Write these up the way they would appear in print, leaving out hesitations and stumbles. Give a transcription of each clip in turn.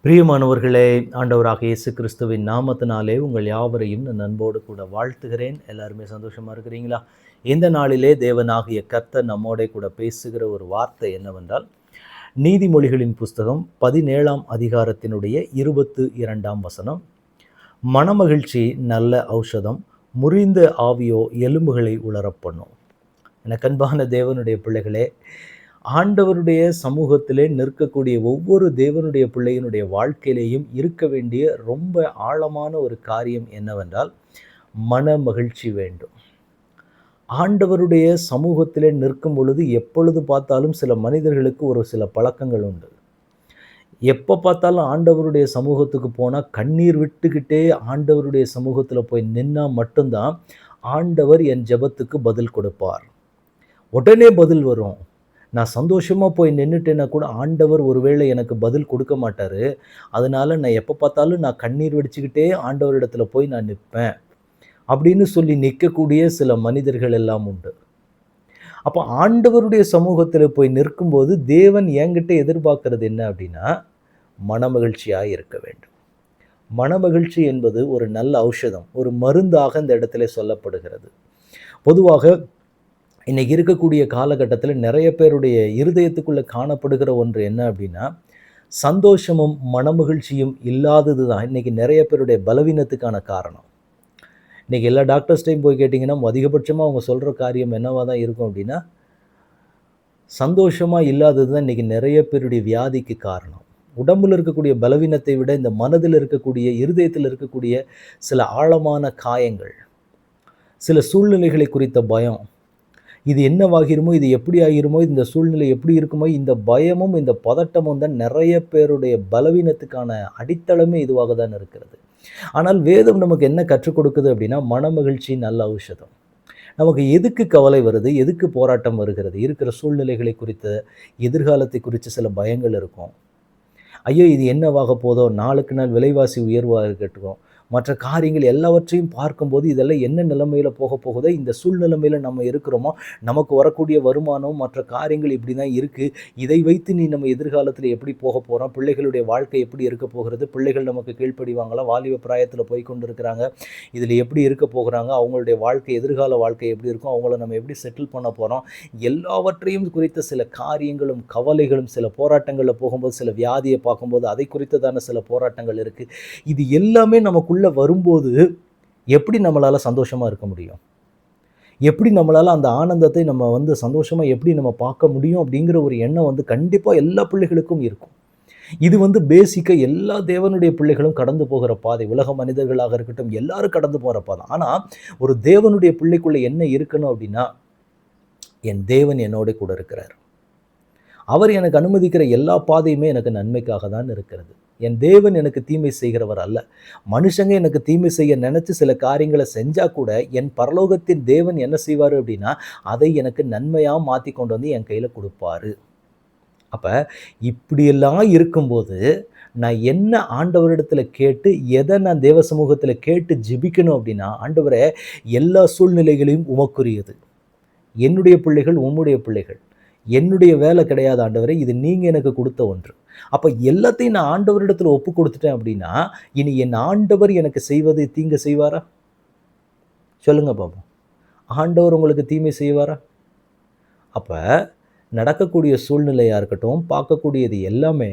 பிரியமானவர்களே, ஆண்டவராக இயேசு கிறிஸ்துவின் நாமத்தினாலே உங்கள் யாவரையும் நான் அன்போடு கூட வாழ்த்துகிறேன். எல்லாருமே சந்தோஷமா இருக்கிறீங்களா? இந்த நாளிலே தேவனாகிய கர்த்தர் நம்மோடே கூட பேசுகிற ஒரு வார்த்தை என்னவென்றால், நீதிமொழிகளின் புஸ்தகம் 17ஆம் அதிகாரத்தினுடைய 22ஆம் வசனம். மனமகிழ்ச்சி நல்ல ஔஷதம், முறிந்த ஆவியோ எலும்புகளை உலரப் பண்ணும். எனக்கு அன்பான தேவனுடைய பிள்ளைகளே, ஆண்டவருடைய சமூகத்திலே நிற்கக்கூடிய ஒவ்வொரு தேவனுடைய பிள்ளையினுடைய வாழ்க்கையிலேயும் இருக்க வேண்டிய ரொம்ப ஆழமான ஒரு காரியம் என்னவென்றால், மன மகிழ்ச்சி வேண்டும். ஆண்டவருடைய சமூகத்திலே நிற்கும் பொழுது எப்பொழுது பார்த்தாலும் சில மனிதர்களுக்கு ஒரு சில பழக்கங்கள் உண்டு. எப்போ பார்த்தாலும் ஆண்டவருடைய சமூகத்துக்கு போனால் கண்ணீர் விட்டுக்கிட்டே ஆண்டவருடைய சமூகத்தில் போய் நின்னா மட்டும்தான் ஆண்டவர் என் ஜெபத்துக்கு பதில் கொடுப்பார். உடனே பதில் வரும். நான் சந்தோஷமாக போய் நின்றுட்டேன்னா கூட ஆண்டவர் ஒருவேளை எனக்கு பதில் கொடுக்க மாட்டார். அதனால நான் எப்போ பார்த்தாலும் நான் கண்ணீர் வடிச்சுக்கிட்டே ஆண்டவரிடத்துல போய் நான் நிற்பேன் அப்படின்னு சொல்லி நிற்கக்கூடிய சில மனிதர்கள் எல்லாம் உண்டு. அப்போ ஆண்டவருடைய சமூகத்தில் போய் நிற்கும்போது தேவன் என்கிட்ட எதிர்பார்க்கறது என்ன அப்படின்னா, மனமகிழ்ச்சியாக இருக்க வேண்டும். மனமகிழ்ச்சி என்பது ஒரு நல்ல ஔஷதம், ஒரு மருந்தாக இந்த இடத்துல சொல்லப்படுகிறது. பொதுவாக இன்னைக்கு இருக்கக்கூடிய காலகட்டத்தில் நிறைய பேருடைய இருதயத்துக்குள்ளே காணப்படுகிற ஒன்று என்ன அப்படின்னா, சந்தோஷமும் மனமகிழ்ச்சியும் இல்லாதது தான் இன்னைக்கு நிறைய பேருடைய பலவீனத்துக்கான காரணம். இன்றைக்கி எல்லா டாக்டர்ஸ்டையும் போய் கேட்டிங்கன்னா அதிகபட்சமாக அவங்க சொல்கிற காரியம் என்னவாக தான் இருக்கும் அப்படின்னா, சந்தோஷமாக இல்லாதது தான் இன்றைக்கி நிறைய பேருடைய வியாதிக்கு காரணம். உடம்பில் இருக்கக்கூடிய பலவீனத்தை விட இந்த மனதில் இருக்கக்கூடிய, இருதயத்தில் இருக்கக்கூடிய சில ஆழமான காயங்கள், சில சூழ்நிலைகளை குறித்த பயம், இது என்னவாகிருமோ, இது எப்படி ஆகிருமோ, இந்த சூழ்நிலை எப்படி இருக்குமோ, இந்த பயமும் இந்த பதட்டமும் தான் நிறைய பேருடைய பலவீனத்துக்கான அடித்தளமே இதுவாக தான் இருக்கிறது. ஆனால் வேதம் நமக்கு என்ன கற்றுக் கொடுக்குது அப்படின்னா, மனமகிழ்ச்சி நல்ல ஔஷதம். நமக்கு எதுக்கு கவலை வருது, எதுக்கு போராட்டம் வருகிறது, இருக்கிற சூழ்நிலைகளை குறித்த, எதிர்காலத்தை குறித்து சில பயங்கள் இருக்கும். ஐயோ இது என்னவாக போதோ, நாளுக்கு நாள் விலைவாசி உயர்வாக இருக்கட்டும், மற்ற காரியங்கள் எல்லாவற்றையும் பார்க்கும்போது இதெல்லாம் என்ன நிலைமையில் போக போகுதோ, இந்த சூழ்நிலைமையில் நம்ம இருக்கிறோமோ, நமக்கு வரக்கூடிய வருமானம் மற்ற காரியங்கள் இப்படி தான் இருக்குது, இதை வைத்து நம்ம எதிர்காலத்தில் எப்படி போக போகிறோம், பிள்ளைகளுடைய வாழ்க்கை எப்படி இருக்க போகிறது, பிள்ளைகள் நமக்கு கீழ்ப்படிவாங்களா, வாலிப பிராயத்தில் போய் கொண்டு இருக்கிறாங்க, இதில் எப்படி இருக்க போகிறாங்க, அவங்களுடைய வாழ்க்கை, எதிர்கால வாழ்க்கை எப்படி இருக்கும், அவங்கள நம்ம எப்படி செட்டில் பண்ண போகிறோம், எல்லாவற்றையும் குறித்த சில காரியங்களும் கவலைகளும், சில போராட்டங்களில் போகும்போது, சில வியாதியை பார்க்கும்போது அதை குறித்ததான சில போராட்டங்கள் இருக்குது. இது எல்லாமே நமக்கு வரும்போது எப்படி நம்மளால சந்தோஷமா இருக்க முடியும், எப்படி நம்மளால அந்த ஆனந்தத்தை நம்ம சந்தோஷமா எப்படி நம்ம பார்க்க முடியும் அப்படிங்கிற ஒரு எண்ணம் கண்டிப்பா எல்லா பிள்ளைகளுக்கும் இருக்கும். இது பேசிக்கா எல்லா தேவனுடைய பிள்ளைகளும் கடந்து போகிற பாதை, உலக மனிதர்களாக இருக்கட்டும் எல்லாரும் கடந்து போகிற பாதை. ஆனா ஒரு தேவனுடைய பிள்ளைக்குள்ள என்ன இருக்கணும் அப்படின்னா, என் தேவன் என்னோட கூட இருக்கிறார், அவர் எனக்கு அனுமதிக்கிற எல்லா பாதையுமே எனக்கு நன்மைக்காக தான் இருக்கிறது. என் தேவன் எனக்கு தீமை செய்கிறவர் அல்ல. மனுஷங்க எனக்கு தீமை செய்ய நினைச்சு சில காரியங்களை செஞ்சா கூட என் பரலோகத்தின் தேவன் என்ன செய்வார் அப்படின்னா, அதை எனக்கு நன்மையாக மாற்றி கொண்டு வந்து என் கையில் கொடுப்பாரு. அப்போ இப்படியெல்லாம் இருக்கும்போது நான் என்ன ஆண்டவரிடத்தில் கேட்டு, எதை நான் தேவ சமூகத்தில் கேட்டு ஜெபிக்கணும் அப்படின்னா, ஆண்டவரே எல்லா சூழ்நிலைகளையும் உமக்குரியது, என்னுடைய பிள்ளைகள் உம்முடைய பிள்ளைகள், என்னுடைய வேலை கிடையாது ஆண்டவரே, இது நீங்கள் எனக்கு கொடுத்த ஒன்று. அப்போ எல்லாத்தையும் நான் ஆண்டவரிடத்தில் ஒப்பு கொடுத்துட்டேன் அப்படின்னா, இனி என் ஆண்டவர் எனக்கு செய்வது தீங்கு செய்வாரா? சொல்லுங்க பாப்போம். ஆண்டவர் உங்களுக்கு தீமை செய்வாரா? அப்போ நடக்கக்கூடிய சூழ்நிலையாக இருக்கட்டும், பார்க்கக்கூடியது எல்லாமே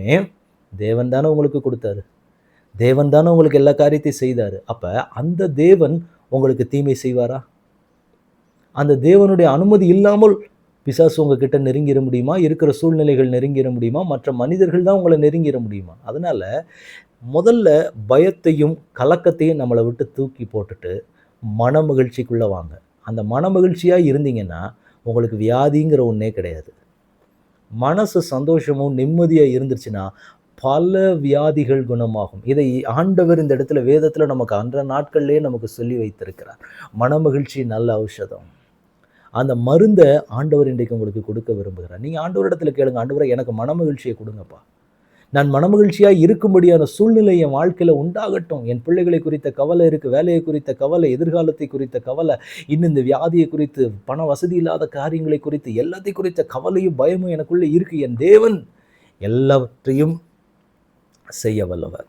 தேவன் தானே உங்களுக்கு கொடுத்தாரு, தேவன் தானே உங்களுக்கு எல்லா காரியத்தையும் செய்தார். அப்போ அந்த தேவன் உங்களுக்கு தீமை செய்வாரா? அந்த தேவனுடைய அனுமதி இல்லாமல் பிசாசு உங்ககிட்ட நெருங்கிட முடியுமா? இருக்கிற சூழ்நிலைகள் நெருங்கிட முடியுமா? மற்ற மனிதர்கள் தான் உங்களை நெருங்கிட முடியுமா? அதனால் முதல்ல பயத்தையும் கலக்கத்தையும் நம்மளை விட்டு தூக்கி போட்டுட்டு மன மகிழ்ச்சிக்குள்ளே வாங்க. அந்த மன மகிழ்ச்சியாக இருந்தீங்கன்னா உங்களுக்கு வியாதிங்கிற ஒன்றே கிடையாது. மனசு சந்தோஷமும் நிம்மதியாக இருந்துருச்சுன்னா பல வியாதிகள் குணமாகும். இதை ஆண்டவர் இந்த இடத்துல வேதத்தில் நமக்கு அன்ற நாட்கள்லேயே நமக்கு சொல்லி வைத்திருக்கிறார். மன மகிழ்ச்சி நல்ல ஔஷதம். அந்த மருந்தை ஆண்டவர் இன்றைக்கு உங்களுக்கு கொடுக்க விரும்புகிறார். நீங்கள் ஆண்டவரிடத்தில் கேளுங்க, ஆண்டவரை எனக்கு மனமகிழ்ச்சியை கொடுங்கப்பா, நான் மனமகிழ்ச்சியாக இருக்கும்படியான சூழ்நிலை என் வாழ்க்கையில் உண்டாகட்டும். என் பிள்ளைகளை குறித்த கவலை இருக்குது, வேலையை குறித்த கவலை, எதிர்காலத்தை குறித்த கவலை, இன்னும் இந்த வியாதியை குறித்து, பண வசதி இல்லாத காரியங்களை குறித்து, எல்லாத்தையும் குறித்த கவலையும் பயமும் எனக்குள்ளே இருக்குது. என் தேவன் எல்லாவற்றையும் செய்ய வல்லவர்.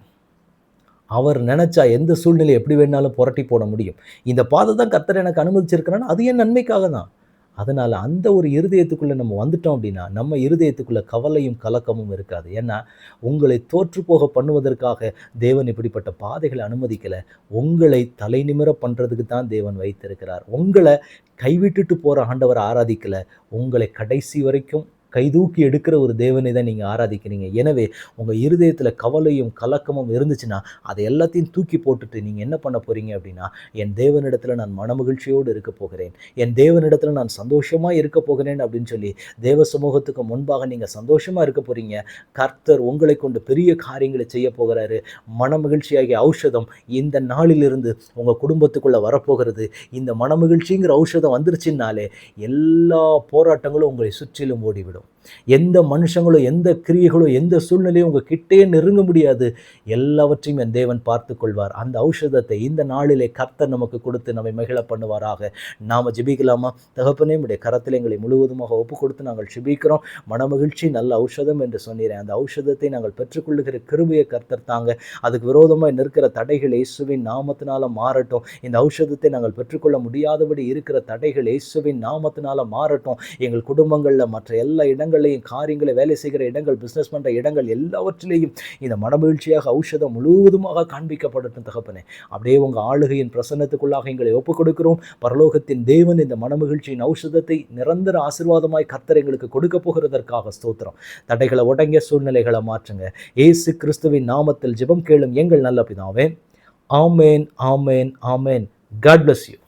அவர் நினைச்சா எந்த சூழ்நிலை எப்படி வேணாலும் புரட்டி போட முடியும். இந்த பாதை தான் கர்த்தர் எனக்கு அனுமதிச்சிருக்கிறான்னா, அது என் நன்மைக்காக தான். அதனால அந்த ஒரு இருதயத்துக்குள்ள நம்ம வந்துட்டோம் அப்படின்னா, நம்ம இருதயத்துக்குள்ள கவலையும், கலக்கமும் இருக்காது. ஏன்னா, உங்களை தோற்றுப்போக பண்ணுவதற்காக தேவன் இப்படிப்பட்ட பாதைகள அனுமதிக்கல. உங்களை தலைநிமிர பண்றதுக்கு தான் தேவன் வைத்திருக்கிறார். உங்கள கைவிட்டுட்டு போற ஆண்டவர ஆராதிக்கல. உங்களை கடைசி வரைக்கும் கைதூக்கி எடுக்கிற ஒரு தேவனை தான் நீங்க ஆராதிக்கிறீங்க. எனவே உங்க இருதயத்தில கவலையும், கலக்கமும் இருந்துச்சுன்னா, அதை எல்லாத்தையும் தூக்கி போட்டுட்டு நீங்க என்ன பண்ண போறீங்க அப்படின்னா, என் தேவனிடத்தில நான் மனமகிழ்ச்சியோடு இருக்கப் போகிறேன். என் தேவனிடத்தில நான் சந்தோஷமா இருக்கப் போகிறேன் அப்படின்னு சொல்லி, தேவ சமூகத்துக்கு முன்பாக நீங்க சந்தோஷமா இருக்கப் போறீங்க. கர்த்தர் உங்களைக் கொண்டு பெரிய காரியங்களை செய்யப் போகிறாரு. மனமகிழ்ச்சியாகிய ஔஷதம் இந்த நாளிலிருந்து உங்க குடும்பத்துக்குள்ள வரப்போகிறது. இந்த மனமகிழ்ச்சிங்கிற ஔஷதம் வந்துருச்சுன்னாலே, எல்லா போராட்டங்களும் உங்களை சுற்றிலும் ஓடிவிடும். எந்த மனுஷங்களோ, எந்த கிரியைகளோ, எந்த சூழ்நிலையும் உங்க கிட்டயே நெருங்க முடியாது. எல்லாவற்றையும் என் தேவன் பார்த்துக் கொள்வார். அந்த ஔஷதத்தை இந்த நாளிலே கர்த்தர் நமக்கு கொடுத்து நம்மை மகிழ பண்ணுவாராக. நாம ஜெபிக்கலாமா? தகப்பனே, உம்முடைய கரத்திலே எங்களை முழுவதுமாக ஒப்புக் கொடுத்து நாங்கள் ஜெபிக்கிறோம். மனமகிழ்ச்சி நல்ல ஔஷதம் என்று சொன்னீரேன். அந்த ஔஷதத்தை நாங்கள் பெற்றுக்கொள்ளுகிற கிருபையை கர்த்தர் தாங்க. அதுக்கு விரோதமாய் நிற்கிற தடைகள் இயேசுவின் நாமத்தினால மாறட்டும். இந்த ஔஷதத்தை நாங்கள் பெற்றுக்கொள்ள முடியாதபடி இருக்கிற தடைகள் இயேசுவின் நாமத்தினால மாறட்டும். எங்கள் குடும்பங்கள்ல மற்ற எல்லா இடங்களையும், காரியங்களை வேலை செய்கிற இடங்கள், பிசினஸ் பண்ற இடங்கள் எல்லாவற்றிலேயும் இந்த மனமகிழ்ச்சியாக ஔஷதம் முழுவதுமாக காண்பிக்கப்படட்டும் தகப்பனே. அப்படியே உங்க ஆளுகையின் பிரசன்னத்துக்குள்ளாக எங்களை ஒப்புக் கொடுக்கிறோம். பரலோகத்தின் தேவன் இந்த மனமகிழ்ச்சியின் ஔஷதத்தை நிரந்தர ஆசீர்வாதமாய் கர்த்தர் எங்களுக்கு கொடுக்க போகிறதற்காக ஸ்தோத்திரம். தடைகளை உடைங்க, சூழ்நிலைகளை மாற்றுங்க. இயேசு கிறிஸ்துவின் நாமத்தில் ஜெபம் கேளும் எங்கள் நல்ல பிதாவே. ஆமேன், ஆமேன், ஆமேன். God bless you.